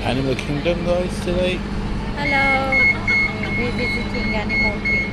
Animal Kingdom guys today. Hello, we're visiting Animal Kingdom.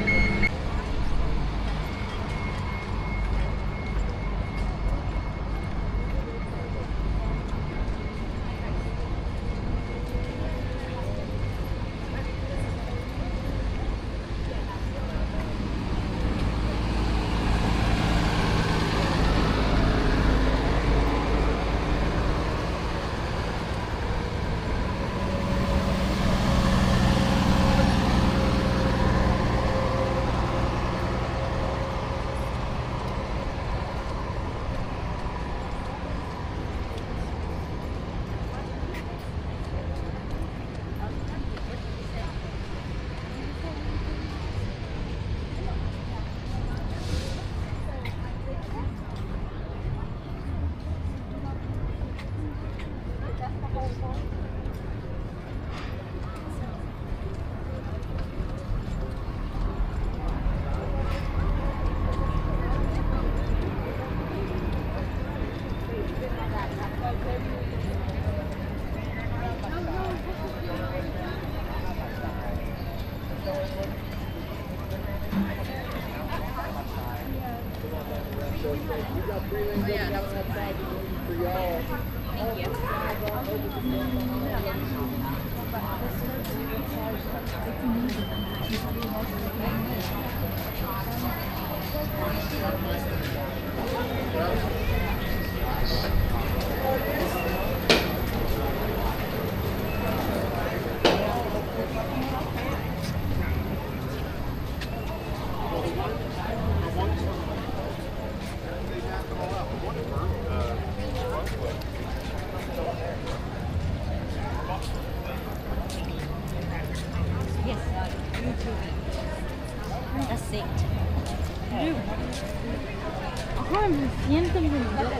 That's it. Ajá, me siento muy bien. Hot.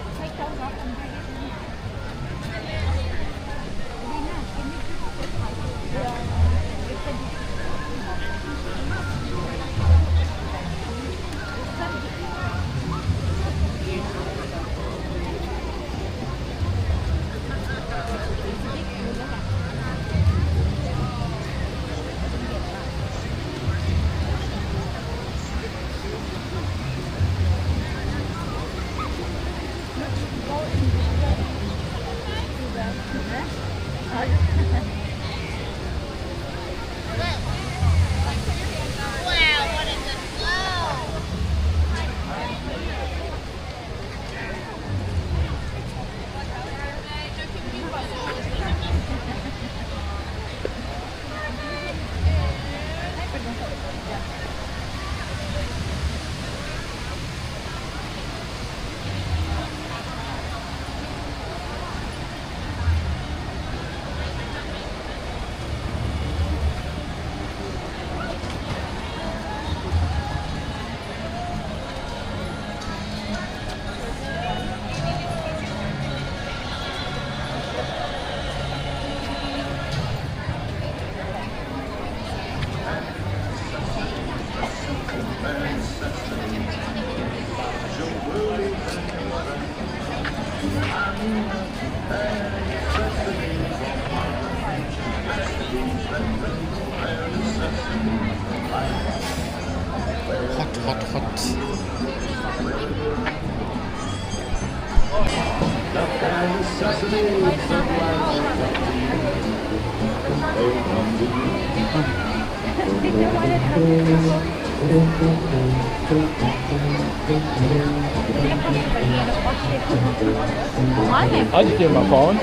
I just did my phone.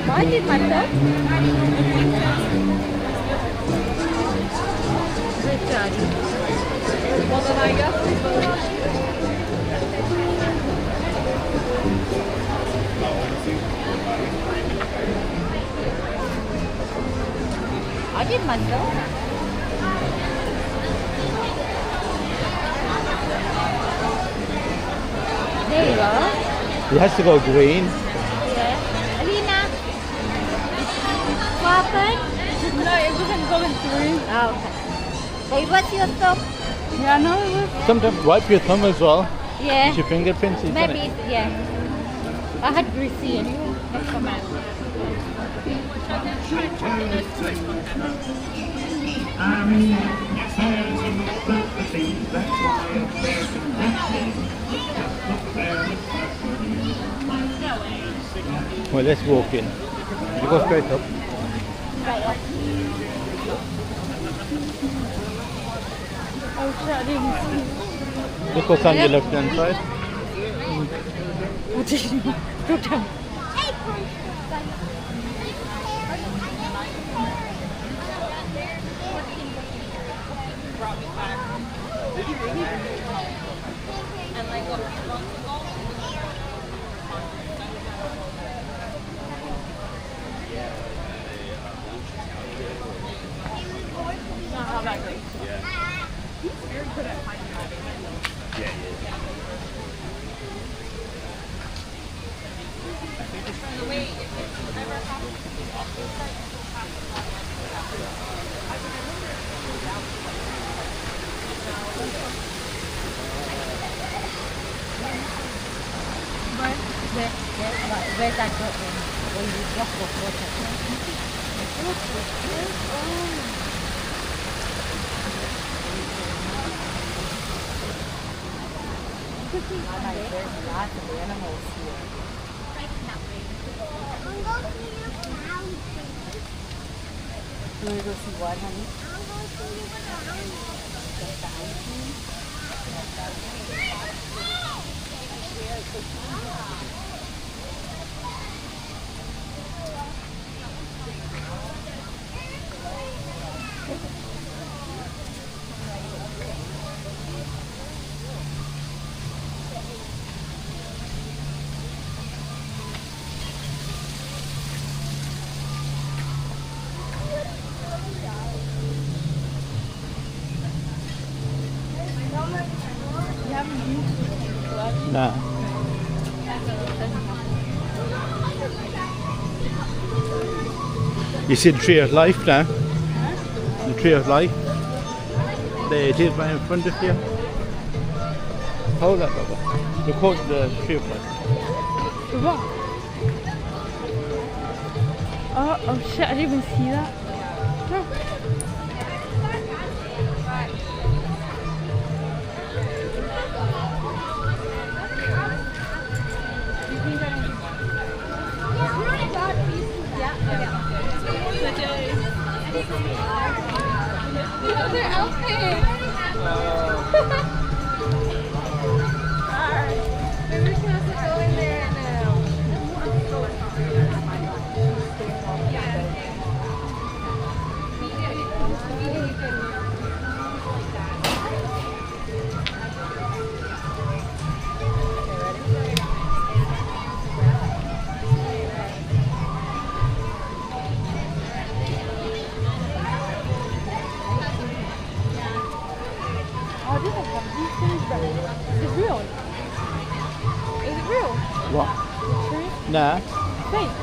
Why did my phone? I did myself. There you go. It has to go green. Yeah. Alina, what happened? No, it wasn't going through. Oh, okay. So it was your stop? Yeah, no, it was. Sometimes wipe your thumb as well. Yeah. It's your fingerprints, isn't Maybe, it? yeah. I had greasy anyway. That's come out. Well, let's walk in. You go straight up. Right up. Oh shit, I didn't see. Look what's on your left hand side. What did you do? Don't tell me. Not how that goes. He's very good at finding that. Where's that got when you drop off water? There's lots of animals here. You want to go see what, honey? Nah. You see the tree of life now? The tree of life. There it is right in front of you. Hold that, Baba. Look at the tree of life. What? Oh shit, I didn't even see that. No. Their outfit. Maybe we can also go in there and oh, they don't have these things, but is it real? Is it real? What? The tree? Nah. Fake.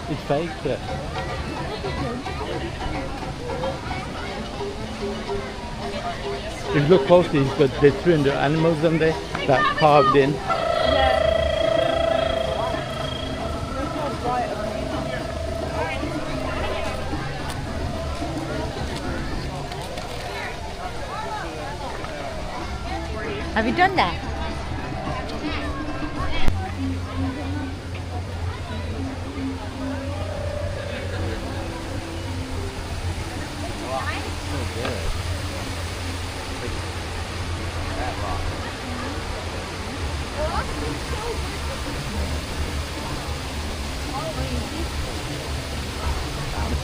It's fake, yeah. If you look closely, he's got the 300 animals on there that carved in. Have you done that?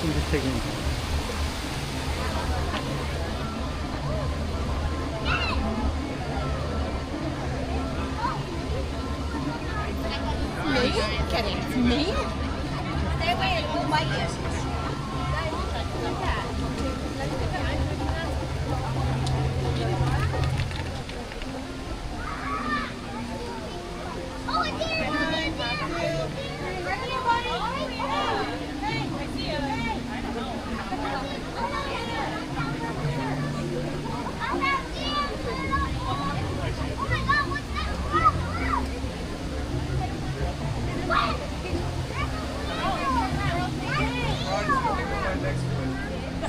I'm just taking. It's me? Stay away and go bite you.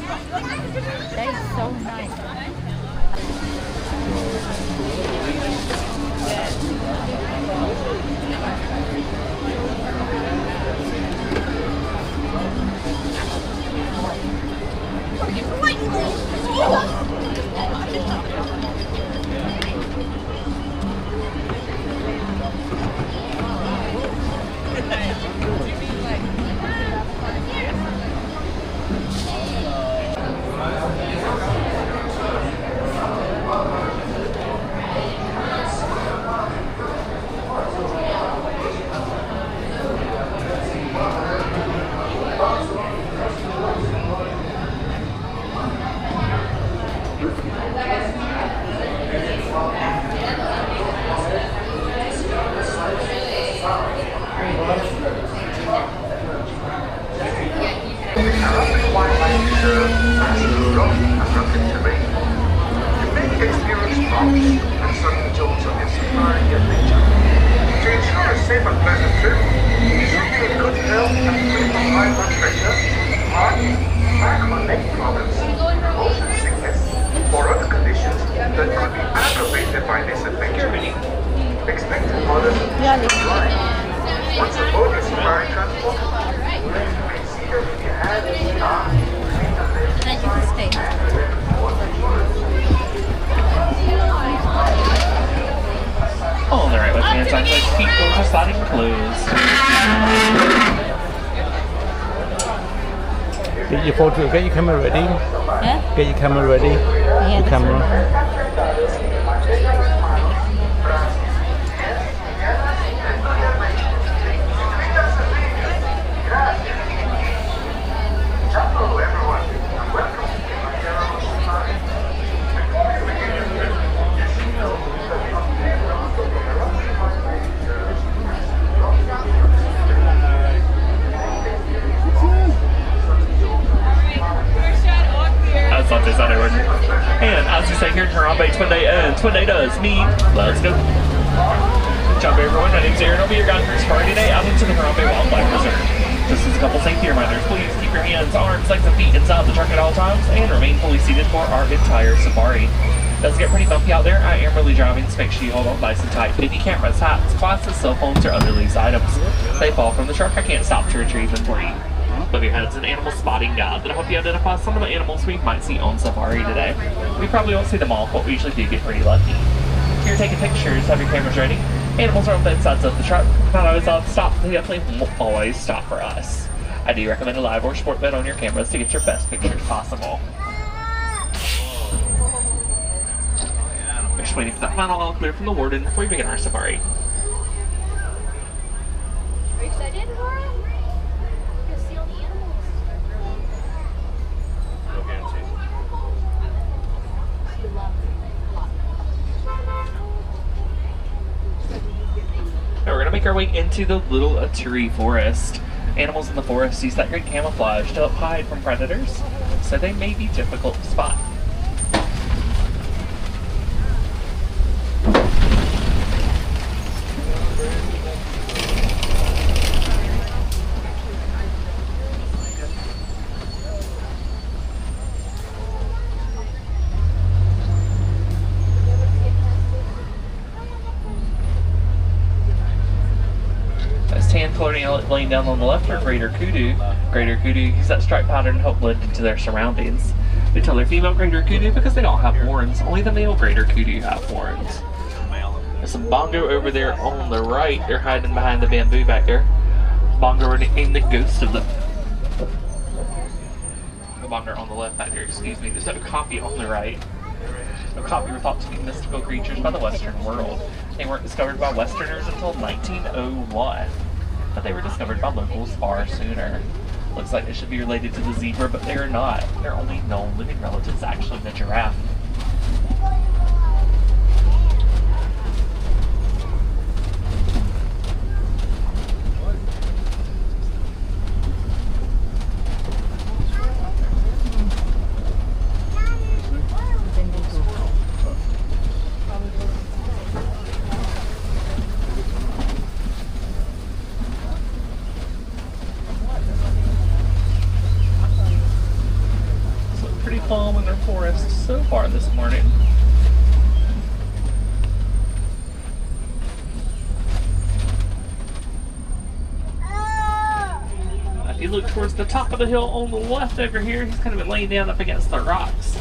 That is so nice. Get your photo, get your camera ready. Yeah? Get your camera ready. Yeah, your camera. Hello everyone, and welcome to Kilimanjaro Safari. That's not this other one. And as we say here in Harambe, Twin Day ends. Twin Day does mean let's go. Good job everyone, my name's Aaron. I'll be your guide for Safari today out into the Harambe Wildlife Reserve. Just as a couple safety reminders, please keep your hands, arms, legs, and feet inside the truck at all times and remain fully seated for our entire safari. It does get pretty bumpy out there. I am really driving, so make sure you hold on nice and tight. Any cameras, hats, glasses, cell phones, or other loose items. If they fall from the truck, I can't stop to retrieve them for you. With your head's an animal spotting guide that'll help you identify some of the animals we might see on safari today. We probably won't see them all, but we usually do get pretty lucky. If you're taking pictures, have your cameras ready. Animals are on both sides of the truck. Not always on stop, they definitely won't always stop for us. I do recommend a live or sport mode on your cameras to get your best pictures possible. We're just waiting for that final all clear from the warden before we begin our safari. Are you excited, Laura? To see all the animals. She loves it a lot. Now we're going to make our way into the Little Aturi Forest. Animals in the forest use that great camouflage to help hide from predators, so they may be difficult to spot. Laying down on the left are greater kudu. Greater kudu use that stripe pattern to help blend into their surroundings. We tell they're female greater kudu because they don't have horns. Only the male greater kudu have horns. There's some bongo over there on the right. They're hiding behind the bamboo back there. Bongo are named the ghost of the bongo on the left back there, excuse me. There's no copy on the right. No copy were thought to be mystical creatures by the Western world. They weren't discovered by Westerners until 1901. But they were discovered by locals far sooner. Looks like they should be related to the zebra, but they are not. Their only known living relative is actually the giraffe. calm in their forest so far this morning. If you look towards the top of the hill on the left over here, he's kind of been laying down up against the rocks.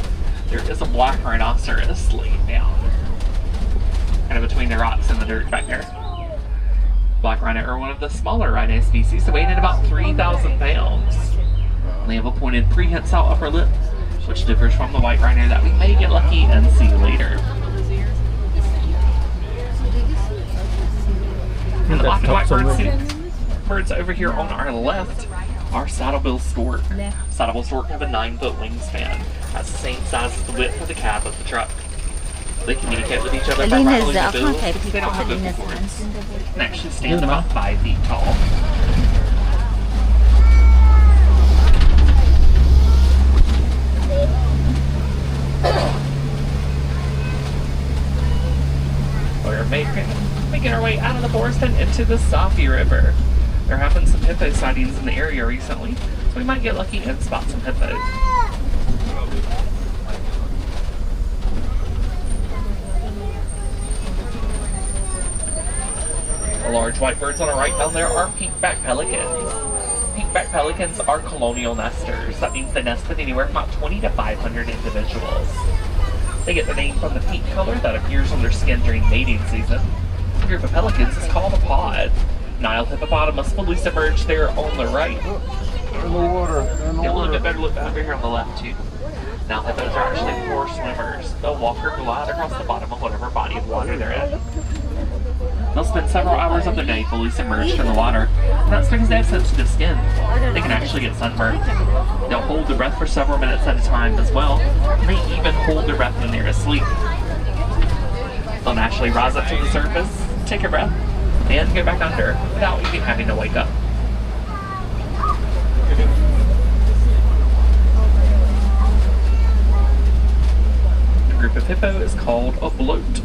There is a black rhinoceros laying down, kind of between the rocks and the dirt back there. Black rhino are one of the smaller rhino species, weighing in about 3,000 pounds. They have a pointed prehensile upper lip, which differs from the white rhino that we may get lucky and see later. And the black and white birds over here on our left are saddlebill stork. Saddlebill stork have a 9-foot wingspan. That's the same size as the width of the cab of the truck. They communicate with each other by rattling the bill because they don't have vocal cords, and actually stand about 5 feet tall. We're making our way out of the forest and into the Safi River. There have been some hippo sightings in the area recently, so we might get lucky and spot some hippos. The large white birds on the right down there are pink-backed pelicans. Pink-backed pelicans are colonial nesters. That means they nest with anywhere from about 20 to 500 individuals. They get their name from the pink color that appears on their skin during mating season. A group of pelicans is called a pod. Nile hippopotamus fully submerged there on the right. They're in the water. Get a little bit better look over here on the left too. Nile hippos are actually poor swimmers. They'll walk or glide across the bottom of whatever body of water they're in. They'll spend several hours of their day fully submerged in the water, and that's because they have sensitive skin. They can actually get sunburned. They'll hold their breath for several minutes at a time as well, and they even hold their breath when they're asleep. They'll naturally rise up to the surface, take a breath, and go back under without even having to wake up. The group of hippo is called a bloat.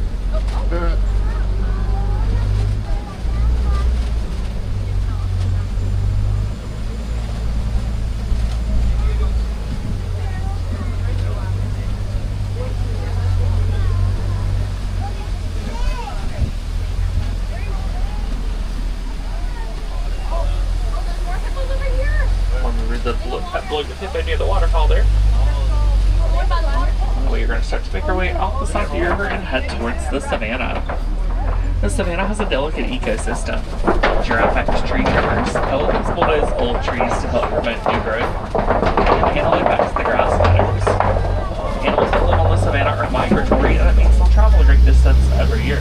That bloat with hippo near the waterfall there. We're going to start to make our way off the Safi River and head towards the savannah. The savannah has a delicate ecosystem. Giraffe-backed tree trimmers, elephants bulldoze old trees to help prevent new growth, and antelope-backs the grass meadows. Animals that live on the savannah are migratory, and that means they'll travel a great distance every year.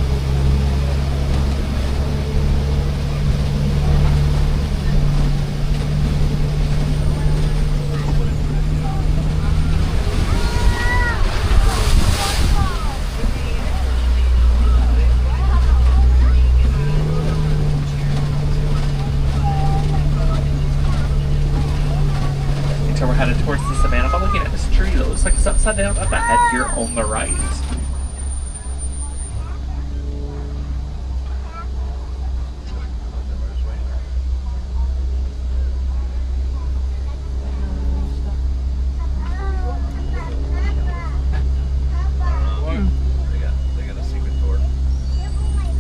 So we're headed towards the savannah by looking at this tree that looks like it's upside down up ahead here on the right. They got a secret door.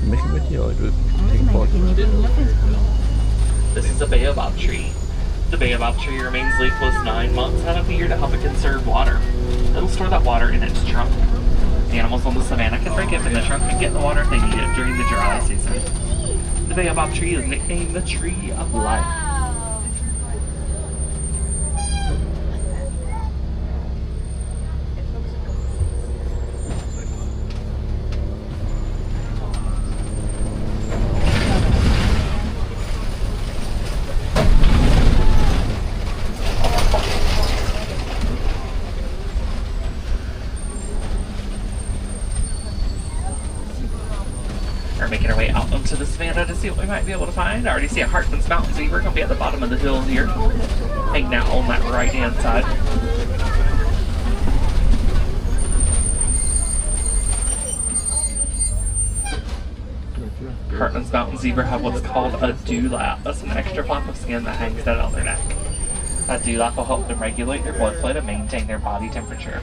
Mission with you, take part. This is a baobab tree. The baobab tree remains leafless 9 months out of the year to help it conserve water. It'll store that water in its trunk. The animals on the savannah can break open the trunk and get the water if they need it during the dry season. The baobab tree is nicknamed the Tree of Life. We're making our way out onto the savannah to see what we might be able to find. I already see a Hartman's mountain zebra going to be at the bottom of the hill here, hanging out on that right-hand side. Hartman's mountain zebra have what's called a dewlap. That's an extra flap of skin that hangs down on their neck. That dewlap will help them regulate their blood flow to maintain their body temperature.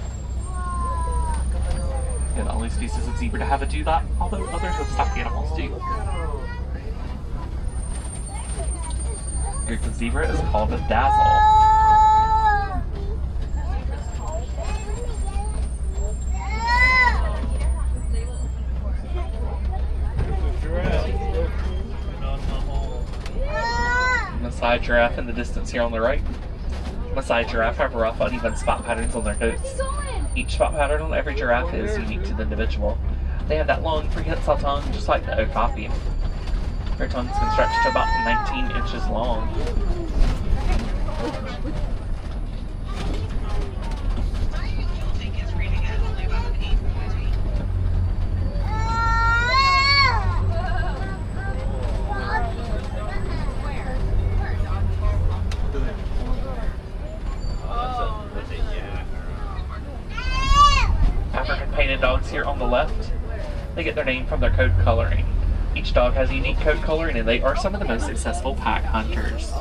They're the only species of zebra to have a dewlap, although other hoofstock animals do. The group of zebra is called a dazzle. Maasai giraffe in the distance here on the right. Maasai giraffe have rough, uneven spot patterns on their coats. Each spot pattern on every giraffe is unique to the individual. They have that long, prehensile tongue, just like the okapi. Their tongues can stretch to about 19 inches long. Dogs here on the left, they get their name from their coat coloring. Each dog has a unique coat coloring and they are some of the most successful pack hunters.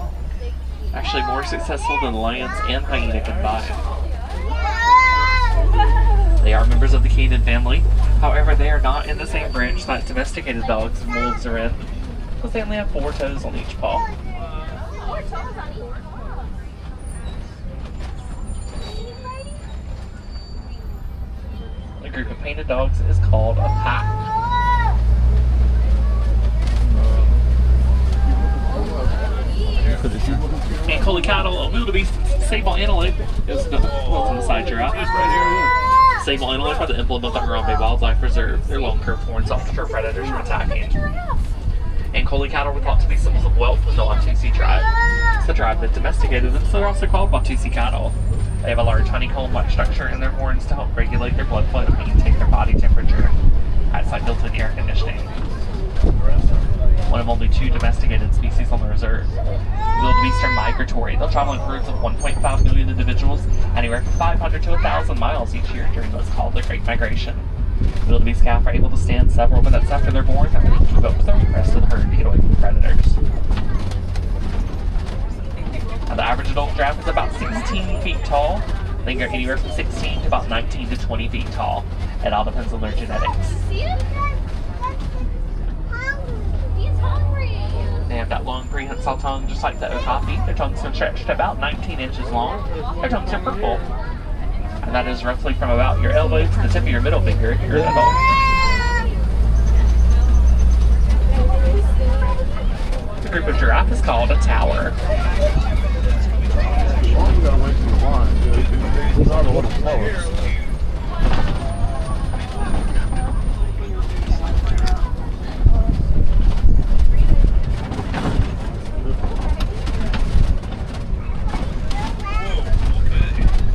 Actually more successful than lions and hyena combined. They are members of the canid family, however they are not in the same branch that domesticated dogs and wolves are in, because they only have 4 toes on each paw. 4 toes on each paw? A group of painted dogs is called a pack. And collie cattle, a wildebeest, sable antelope is the Maasai giraffe. Sable antelope are the emblem of the Harambe Wildlife Reserve. Their long curved horns often deter predators from attacking. And collie cattle were thought to be symbols of wealth in the Watusi tribe. It's the tribe that domesticated them, so they're also called Watusi cattle. They have a large honeycomb-like structure in their horns to help regulate their blood flow to maintain their body temperature. That's like built-in air conditioning. One of only 2 domesticated species on the reserve. Wildebeest are migratory. They'll travel in herds of 1.5 million individuals, anywhere from 500 to 1,000 miles each year during what's called the Great Migration. Wildebeest calf are able to stand several minutes after they're born and they keep up with the rest of the herd to get away from predators. Now, the average adult giraffe is about 16 feet tall. They are anywhere from 16 to about 19 to 20 feet tall. It all depends on their genetics. They have that long prehensile tongue just like the okapi. Their tongues can stretch to about 19 inches long. Their tongues are purple. And that is roughly from about your elbow to the tip of your middle finger if you're an adult. The group of giraffe is called a tower.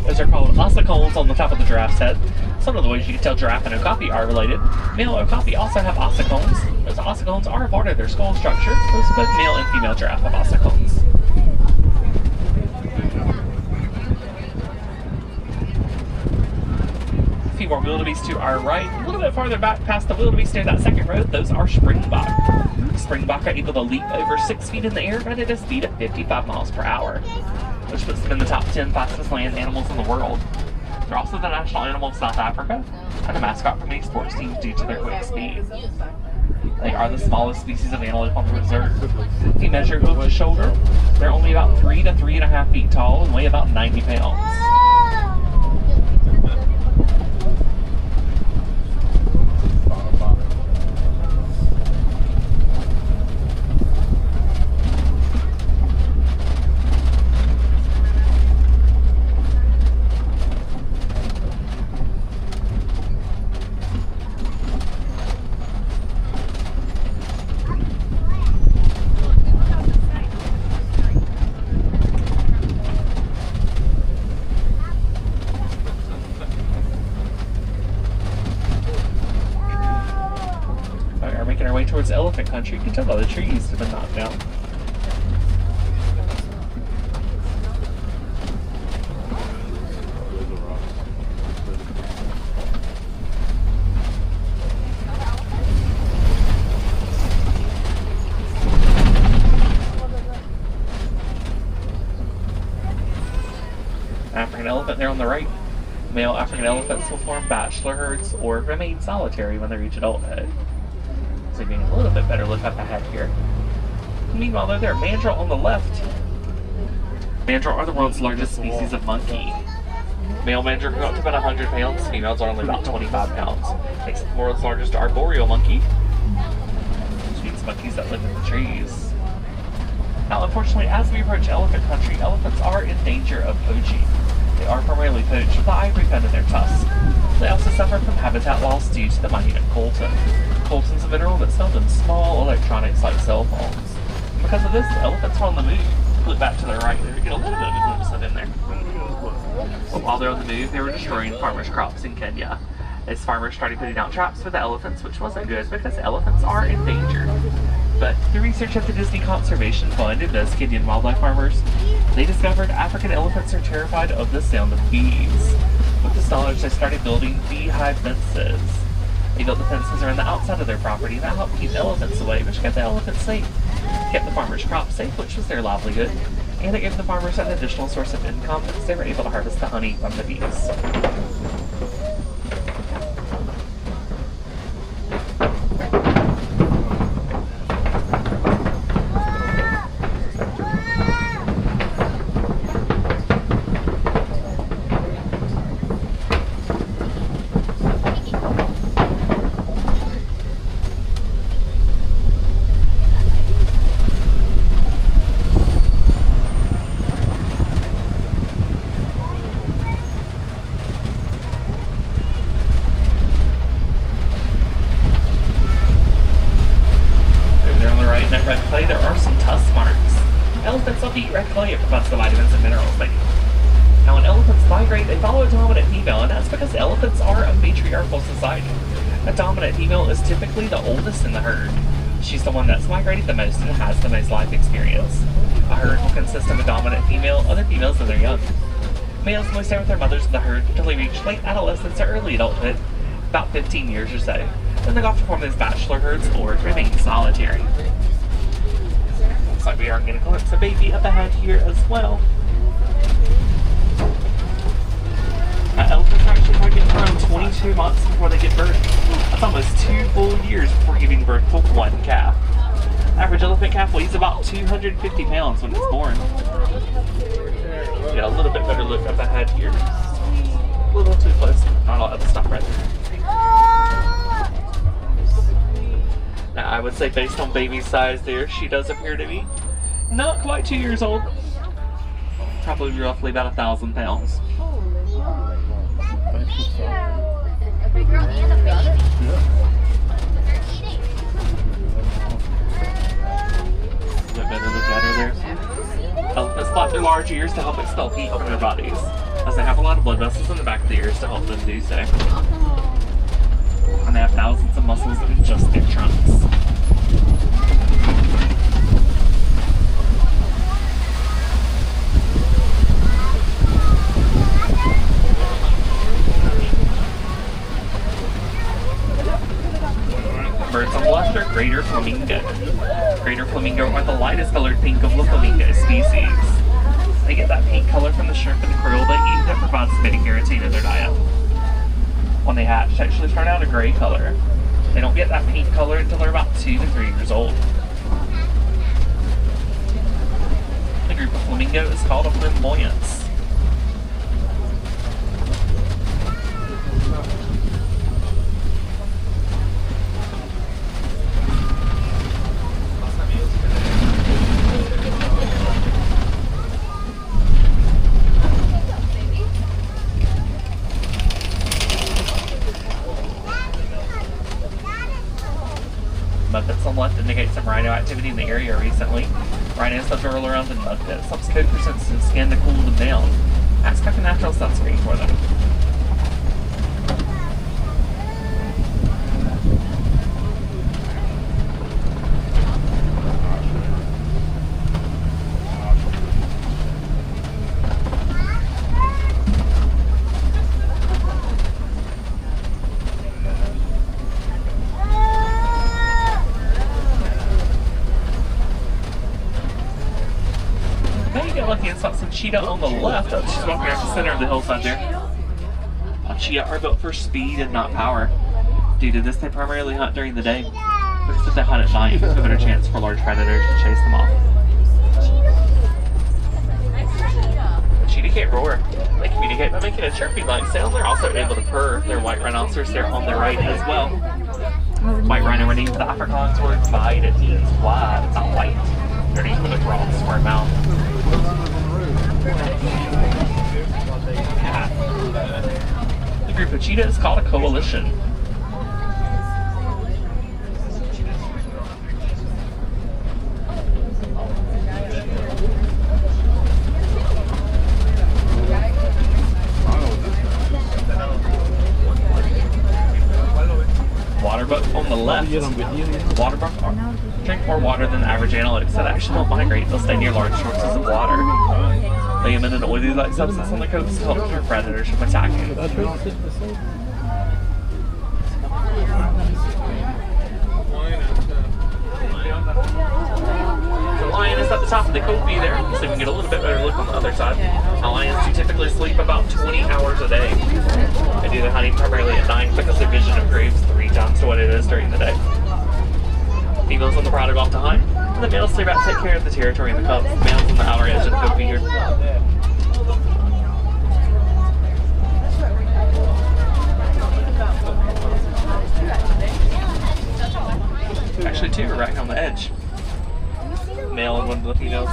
Those are called ossicles on the top of the giraffe's head. Some of the ways you can tell giraffe and okapi are related. Male okapi also have ossicones. Those ossicones are a part of their skull structure. Both male and female giraffe have ossicones. A few more wildebeest to our right. A little bit farther back past the wildebeest near that second road, those are springbok. Springbok are able to leap over 6 feet in the air at a speed of 55 miles per hour, which puts them in the top 10 fastest land animals in the world. They're also the national animal of South Africa and a mascot for many sports teams due to their quick speed. They are the smallest species of antelope on the reserve. If you measure hoof to shoulder, they're only about 3 to 3.5 feet tall and weigh about 90 pounds. Towards elephant country, you can tell by the trees have been knocked down. elephant there on the right. Male African elephants will form bachelor herds or remain solitary when they reach adulthood. So you're getting a little bit better look up ahead here. Meanwhile, though, there are mandrill on the left. Mandrill are the world's largest species of monkey. Male mandrill can go up to about 100 pounds, females are only about 25 pounds. Makes it the world's largest arboreal monkey. Which means monkeys that live in the trees. Now, unfortunately, as we approach elephant country, elephants are in danger of poaching. They are primarily poached with the ivory found in their tusks. They also suffer from habitat loss due to the minute coltan. Coltan's a mineral that's found in small electronics like cell phones. And because of this, the elephants are on the move. Flip back to the right there to get a little bit of a glimpse of in there. But while they're on the move, they were destroying farmers' crops in Kenya. As farmers started putting out traps for the elephants, which wasn't good because elephants are in danger. But through research at the Disney Conservation Fund and those Kenyan wildlife farmers, they discovered African elephants are terrified of the sound of bees. With this knowledge, they started building beehive fences. They built the fences around the outside of their property, and that helped keep the elephants away, which kept the elephants safe. Kept the farmers' crops safe, which was their livelihood, and it gave the farmers an additional source of income because they were able to harvest the honey from the bees. Red clay, there are some tusk marks. Elephants love to eat red clay. It provides the vitamins and minerals they need. Now, when elephants migrate, they follow a dominant female, and that's because elephants are a matriarchal society. A dominant female is typically the oldest in the herd. She's the one that's migrated the most and has the most life experience. A herd will consist of a dominant female, other females when they're young. Males only stay with their mothers in the herd until they reach late adolescence or early adulthood, about 15 years or so. Then they go off to form these bachelor herds or remain solitary. Looks like we are getting a glimpse of baby up ahead here as well. Elephants are actually pregnant for around 22 months before they give birth. That's almost 2 full years before giving birth to one calf. Average elephant calf weighs about 250 pounds when it's born. Get a little bit better look up ahead here. A little too close. Not all that stuff right there. Now, I would say based on baby size there, she does appear to be not quite 2 years old. Probably roughly about 1,000 pounds. A big girl and a baby. They're eating. Get a better look at her there. Elephants flap their large ears to help expel heat from their bodies, as they have a lot of blood vessels in the back of the ears to help them do so. And they have thousands of muscles in just their trunks. Birds on the left are greater flamingo. Greater flamingo are the lightest colored pink of the flamingo species. They get that pink color from the shrimp and krill they eat that provides beta-carotene in their diet. When they hatch, they actually turn out a gray color. They don't get that pink color until they're about 2 to 3 years old. The group of flamingo is called a flamboyance. Mud-pits on the left indicate some rhino activity in the area recently. Rhinos love to roll around in mud pits, helps coat for sensitive skin to cool them down. Acts like a natural sunscreen for them. cheetah on the left. She's walking out the center of the hillside there. Cheetah are built for speed and not power. Due to this, they primarily hunt during the day, because if they hunt at night, there's a better chance for large predators to chase them off. Cheetah can't roar. They communicate by making a chirping-like sound. They're also able to purr. Their white rhinoceros there on their right as well. White rhino renamed the Afrikaans word wide. It means wide, it's not white. They're named with a broad, square mouth. The group of cheetah is called a coalition. Waterbuck on the left. Waterbuck drink more water than the average analytics that actually don't migrate. They'll stay near large sources of water. They emit an oily-like substance on the coast to help deter predators from attacking. The lion is at the top of the copy there, so we can get a little bit better look on the other side. Now, lions do typically sleep about 20 hours a day. They do their hunting primarily at night because their vision improves 3 times to what it is during the day. Females on the prowl go off to hunt, and the males stay back to take care of the territory and the cubs. The males on the outer edge of the copy here. Actually, 2 are right on the edge. Male and one of the females.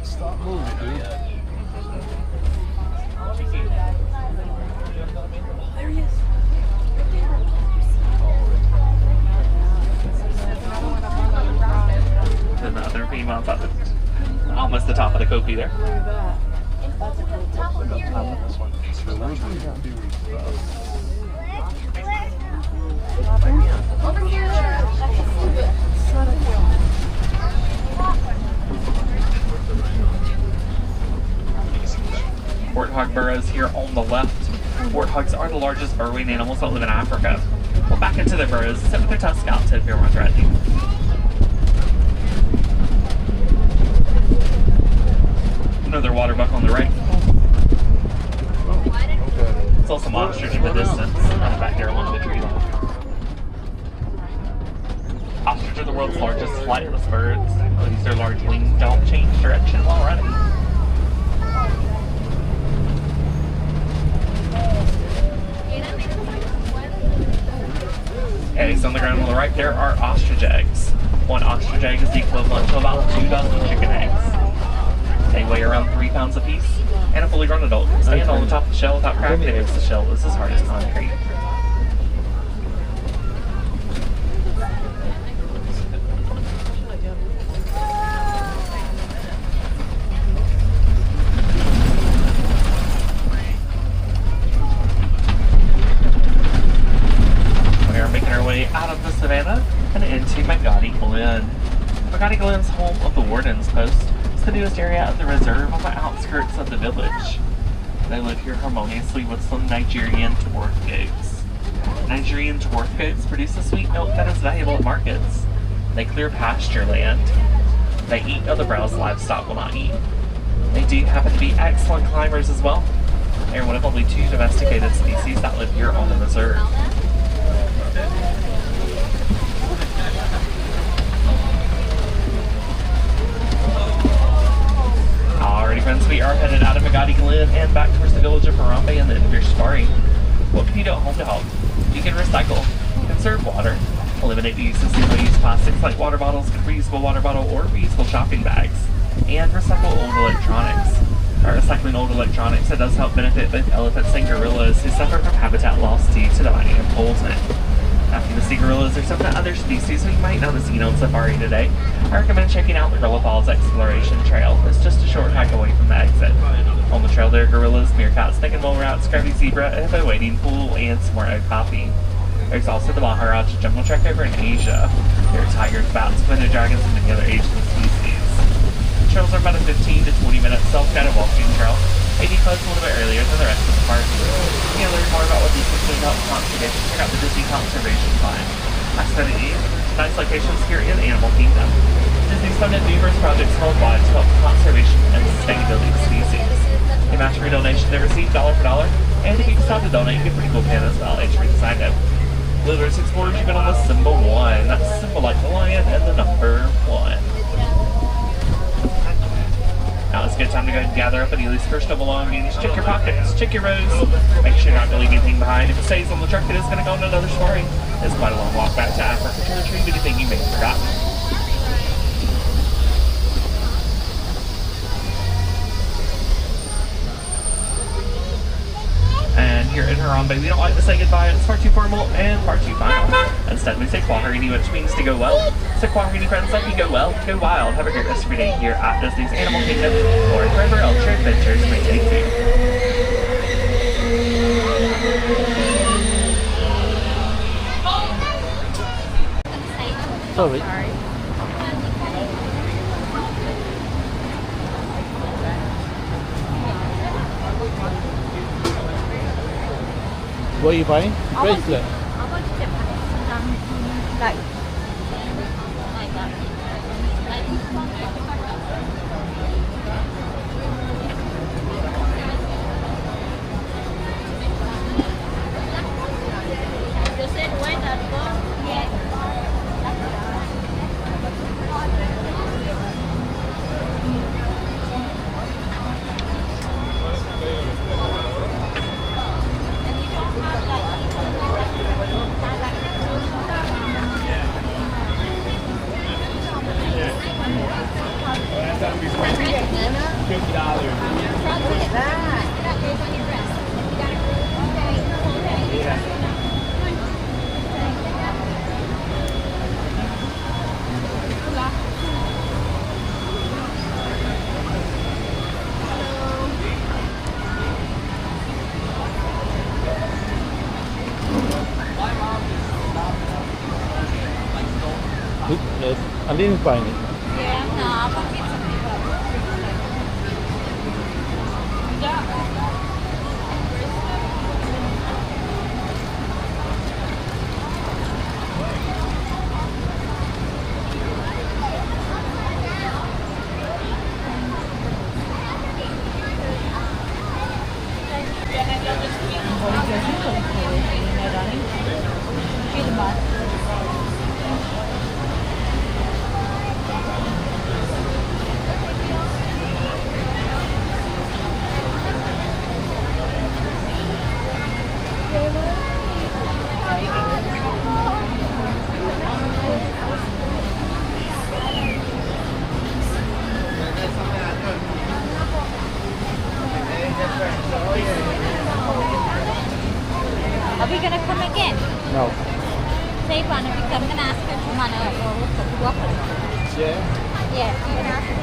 Stop moving, dude. There he is. Then the other female's at almost the top of the copy there. Look at that. That's a good top of your head. Over here. Warthog burrows here on the left. Warthogs are the largest burrowing animals that live in Africa. Well, back into their burrows, sit with their tusks out to appear more threatening. Another waterbuck on the right. There's also some ostrich in the distance, back there along the tree line. Ostrich are the world's largest flightless birds. They use their large wings, don't change direction while running. Eggs on the ground on the right there are ostrich eggs. One ostrich egg is the equivalent to about 2 dozen chicken eggs. They weigh around 3 pounds apiece, and a fully grown adult can stand on the top of the shell without cracking it if the shell is as hard as concrete. We are making our way out of the savannah and into Magadi Glen. Magadi Glen is home of the Warden's Post. It's the newest area of the reserve on the outskirts of the village. They live here harmoniously with some Nigerian dwarf goats. Nigerian dwarf goats produce a sweet milk that is valuable at markets. They clear pasture land. They eat other browse livestock will not eat. They do happen to be excellent climbers as well. They are one of only 2 domesticated species that live here on the reserve. Alrighty friends, we are headed out of Magadi Glen and back towards the village of Harambe and the end of your safari. What can you do at home to help? You can recycle, conserve water, eliminate the use of single-use plastics like water bottles, reusable water bottle, or reusable shopping bags, and recycle old electronics. By recycling old electronics, it does help benefit both elephants and gorillas who suffer from habitat loss due to the mining of coal mine. After the sea gorillas or some other species we might not have seen on safari today, I recommend checking out the Gorilla Falls Exploration Trail. It's just a short hike away from the exit. On the trail there are gorillas, meerkats, thinking mole rats, scrappy zebra, a hippo wading pool, and some more okapi. There's also the Maharaj Jungle Trek over in Asia. There are tigers, bats, winter dragons, and many other Asian species. The trails are about a 15 to 20 minute self-guided walking trail. They do close a little bit earlier than the rest of the park. If you learn more about what these things help conservation, check out the Disney Conservation Plan. I studied nice locations here in the Animal Kingdom. Disney's funded numerous projects worldwide to help conservation and sustainability of species. They match every donation they receive dollar for dollar, and if you decide to donate, you get a pretty cool pin as well, entry designed out. Wilderness Explorers, you've been on the symbol 1. That's a symbol like the lion and the number 1. Now it's a good time to go ahead and gather up any loose personal belongings. Check your pockets, check your rows. Make sure you're not going to leave anything behind. If it stays on the truck, it is going to go on another story. It's quite a long walk back to Africa to retrieve anything you may have forgotten. And here in Harambe, we don't like to say goodbye. It's far too formal and far too final. Instead, we say Kwaherini, which means to go well. So Kwaherini, friends, like you go well, go wild. Have a great rest of your day here at Disney's Animal Kingdom, or wherever else your adventures may take you. Sorry. What are you buying? Bracelet. I want to get like that. You said why not go? I didn't find it. Yeah, no, I want to get something. Are we going to come again? No. Say one, if we come, going to ask her to run over or to walk. Yeah. Yeah, you can ask her.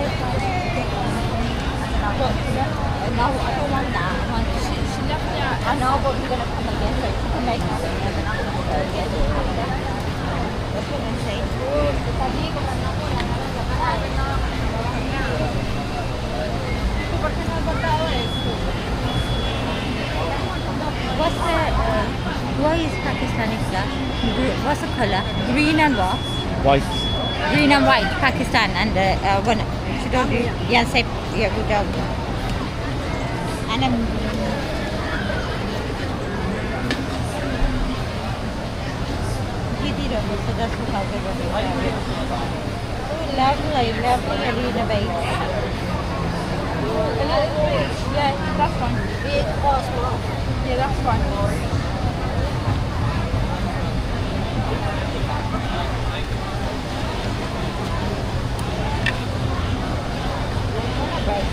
No, I don't want that. I want she left there. I know, but we're going to come again, so she can make us again. We're not going to go again. What can I say? What's the, why is Pakistani flag? What's the color? Green and what? White. Green and white, Pakistan, and one, she don't do, yeah, say, yeah, good job. And so that's what I'll give it. Lovely, Alina Bates. Yeah, that's fine. Yeah, that's fine.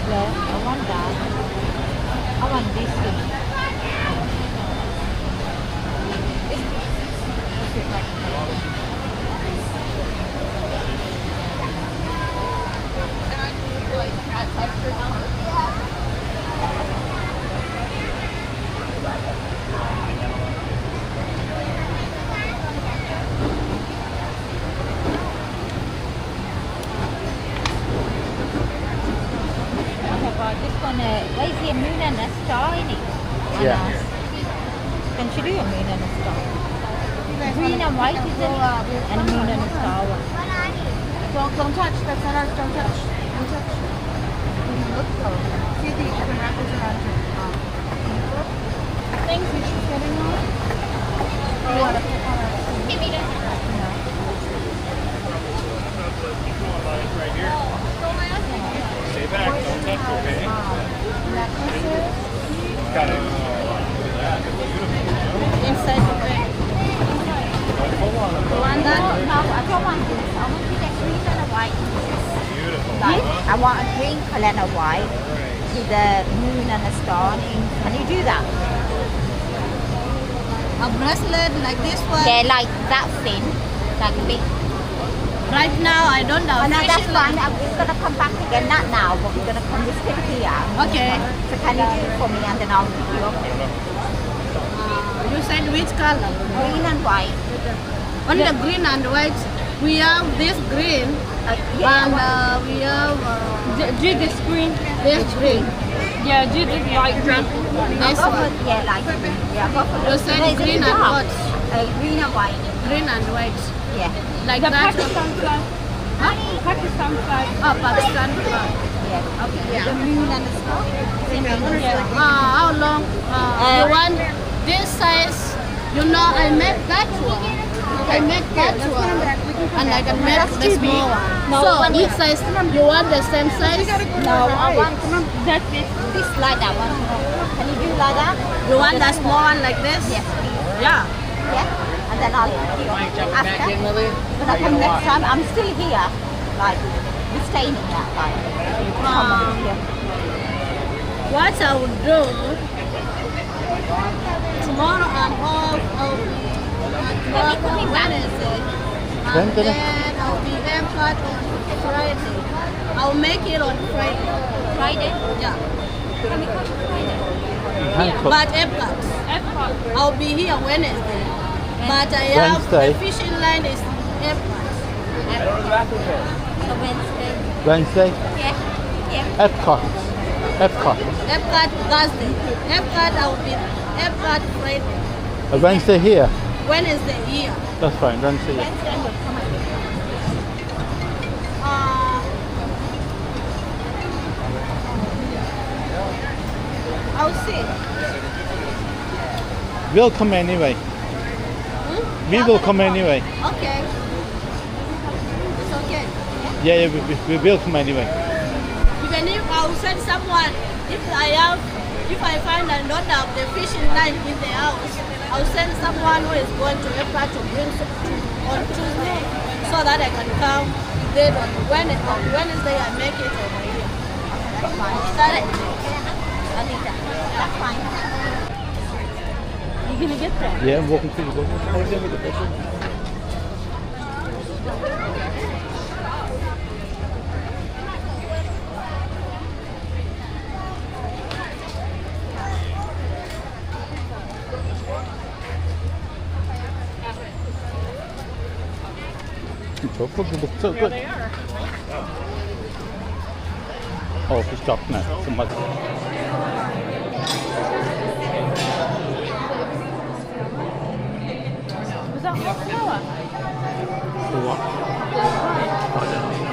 I want that. I want this thing. Why is he a moon and a star in it? Yeah. Can she do a moon and a star? Green and white is it? And a moon and a star one. Don't touch. That's not ours. Don't touch. Don't touch. Look though. See the wrappers around your things that she's getting on. You want to put on our Give me that. Right here. Stay back. Don't touch, okay? necklaces Got it. inside the bag. Hold on. You want that? No, I don't want this. I want to get green and a white. Beautiful. Like, I want a green color and a white with the moon and the star. Can you do that? A bracelet like this one. Yeah, like that thin, that big. Right now, I don't know. Oh, no, that's Facial fine. line. We're going to come back again, not now, but we're going to come this bit here. Okay. So can you do it for me and then I'll give you up. You said which color? Green and white. Only the green and white. We have this green Yeah, and we have Do this green. this green. Yeah, do the light green. This go one. for, yeah, like, yeah, go for You it. said No, is it green and dark? what? Green and white. Green and white. Yeah. Like The that. Pakistan flag. Pakistan flag. Oh, Pakistan flag. Yeah. Okay. The Yeah. moon and the star. How long? You want this size? You know, I make that one. I make that one. And I can make the small one. No, So, one which size? You want the same size? No, I want That's it. this like that one. Can you do like that? You want the small one like this? Yes, please. Yeah. Yeah. And then I'll after. When I come next time, I'm still here. Like, we're staying in that, like. Here. What I would do, tomorrow I'm off, I'll be at work on Wednesday, and then I'll be airport on Friday. I'll make it on Friday. Friday? Yeah. Can we come Friday? But airport, Epcot. I'll be here Wednesday. But I have Wednesday. the fishing line is airport. So Wednesday? Wednesday? Yeah. Yeah. Epcot. Epcot. Airport Thursday. Airport I'll be airport Friday. A Wednesday here. Wednesday here. That's fine. Wednesday here. Wednesday will come again. I'll see. We'll come anyway. We will come anyway. Okay. It's okay. Yeah, we will come anyway. Even if I'll send someone, if I find I don't have the fishing line in the house, I'll send someone who is going to airport to bring on Tuesday so that I can come then on Wednesday I make it over here. That's fine. Saturday. I'll leave that. That's fine. You gonna get that? Yeah, I'm walking through the book. So good. Oh, it's stopped now. Somebody. Was that half an hour? For what? I don't know.